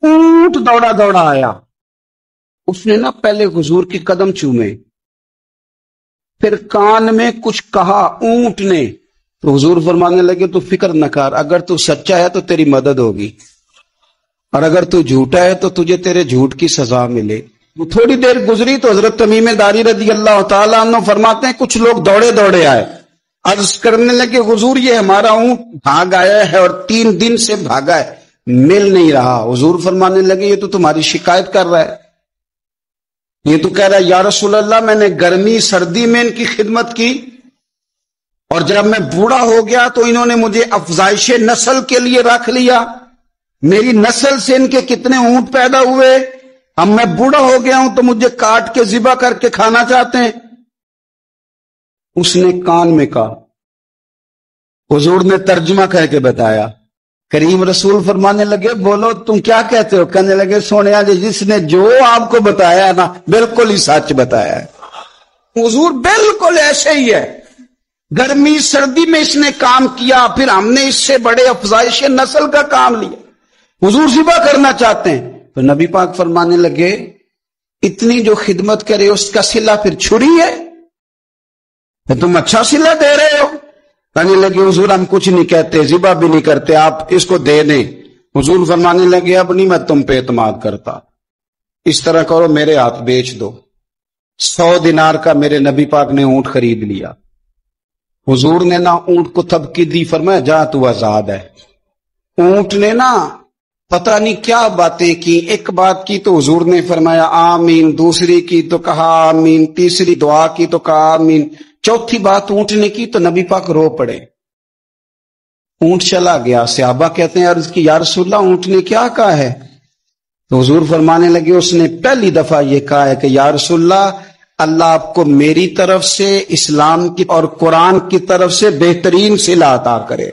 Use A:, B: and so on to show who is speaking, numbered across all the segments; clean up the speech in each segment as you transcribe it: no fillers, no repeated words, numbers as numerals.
A: اونٹ دوڑا دوڑا آیا، اس نے نا پہلے حضور کی قدم چومے، پھر کان میں کچھ کہا اونٹ نے، تو حضور فرمانے لگے تو فکر نہ کر، اگر تو سچا ہے تو تیری مدد ہوگی، اور اگر تو جھوٹا ہے تو تجھے تیرے جھوٹ کی سزا ملے۔ وہ تھوڑی دیر گزری تو حضرت تمیم داری رضی اللہ تعالیٰ عنہ فرماتے ہیں کچھ لوگ دوڑے دوڑے آئے، عرض کرنے لگے حضور یہ ہمارا اونٹ بھاگ آیا ہے اور 3 دن سے بھاگا ہے، مل نہیں رہا۔ حضور فرمانے لگے یہ تو تمہاری شکایت کر رہا ہے، یہ تو کہہ رہا ہے یا رسول اللہ میں نے گرمی سردی میں ان کی خدمت کی، اور جب میں بوڑھا ہو گیا تو انہوں نے مجھے افزائش نسل کے لیے رکھ لیا، میری نسل سے ان کے کتنے اونٹ پیدا ہوئے، اب میں بوڑھا ہو گیا ہوں تو مجھے کاٹ کے ذبح کر کے کھانا چاہتے ہیں۔ اس نے کان میں کہا، حضور نے ترجمہ کہہ کے بتایا، کریم رسول فرمانے لگے بولو تم کیا کہتے ہو؟ کہنے لگے سونیا جی جس نے جو آپ کو بتایا نا بالکل ہی سچ بتایا ہے۔ حضور بالکل ایسے ہی ہے، گرمی سردی میں اس نے کام کیا، پھر ہم نے اس سے بڑے افزائش نسل کا کام لیا، حضور ذبح کرنا چاہتے ہیں۔ تو نبی پاک فرمانے لگے اتنی جو خدمت کرے اس کا صلہ پھر چھری ہے، تم اچھا صلہ دے رہے ہو؟ کہنے لگے حضور ہم کچھ نہیں کہتے، ذبح بھی نہیں کرتے، آپ اس کو دے دیں۔ حضور فرمانے لگے اب نہیں میں تم پہ اعتماد کرتا، اس طرح کرو میرے ہاتھ بیچ دو۔ 100 دینار کا میرے نبی پاک نے اونٹ خرید لیا۔ حضور نے نا اونٹ کو تھپکی دی، فرمایا جا تو آزاد ہے۔ اونٹ نے نا پتہ نہیں کیا باتیں کی، ایک بات کی تو حضور نے فرمایا آمین، دوسری کی تو کہا آمین، تیسری دعا کی تو کہا آمین، چوتھی بات اونٹ نے کی تو نبی پاک رو پڑے۔ اونٹ چلا گیا، صحابہ کہتے ہیں عرض کی یا رسول اللہ اونٹ نے کیا کہا ہے؟ تو حضور فرمانے لگے اس نے پہلی دفعہ یہ کہا ہے کہ یا رسول اللہ اللہ آپ کو میری طرف سے اسلام کی اور قرآن کی طرف سے بہترین صلہ عطا کرے۔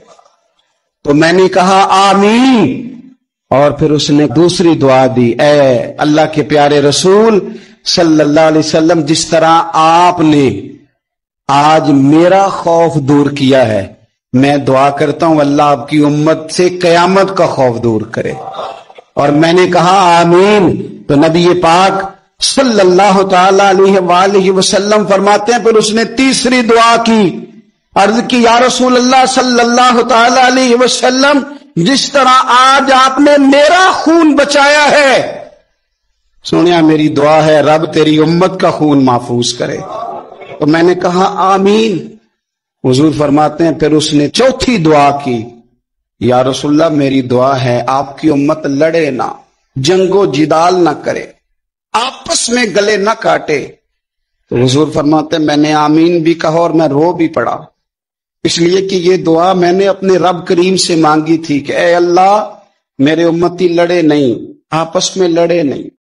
A: تو میں نے کہا آمین، اور پھر اس نے دوسری دعا دی، اے اللہ کے پیارے رسول صلی اللہ علیہ وسلم جس طرح آپ نے آج میرا خوف دور کیا ہے، میں دعا کرتا ہوں اللہ آپ کی امت سے قیامت کا خوف دور کرے۔ اور میں نے کہا آمین۔ تو نبی پاک صلی اللہ تعالی علیہ وآلہ وسلم فرماتے ہیں پھر اس نے تیسری دعا کی، عرض کی یا رسول اللہ صلی اللہ تعالی علیہ وسلم جس طرح آج آپ نے میرا خون بچایا ہے، سنیا میری دعا ہے رب تیری امت کا خون محفوظ کرے۔ تو میں نے کہا آمین۔ حضور فرماتے ہیں پھر اس نے چوتھی دعا کی، یا رسول اللہ میری دعا ہے آپ کی امت لڑے نہ، جنگ و جدال نہ کرے، آپس میں گلے نہ کاٹے۔ تو حضور فرماتے ہیں میں نے آمین بھی کہا اور میں رو بھی پڑا، اس لیے کہ یہ دعا میں نے اپنے رب کریم سے مانگی تھی کہ اے اللہ میرے امتی لڑے نہیں، آپس میں لڑے نہیں۔